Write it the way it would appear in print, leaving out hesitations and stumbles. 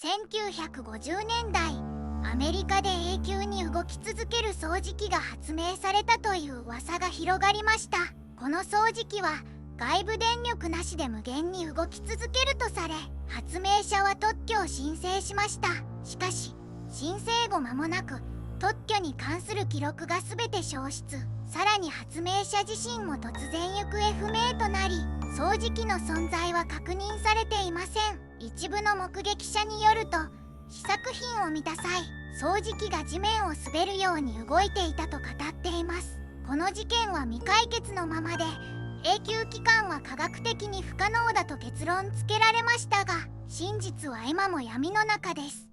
1950年代、アメリカで永久に動き続ける掃除機が発明されたという噂が広がりました。この掃除機は外部電力なしで無限に動き続けるとされ、発明者は特許を申請しました。しかし申請後間もなく特許に関する記録が全て消失。さらに発明者自身も突然行方不明となり、掃除機の存在は確認されていません。一部の目撃者によると、試作品を見た際、掃除機が地面を滑るように動いていたと語っています。この事件は未解決のままで、永久期間は科学的に不可能だと結論付けられましたが、真実は今も闇の中です。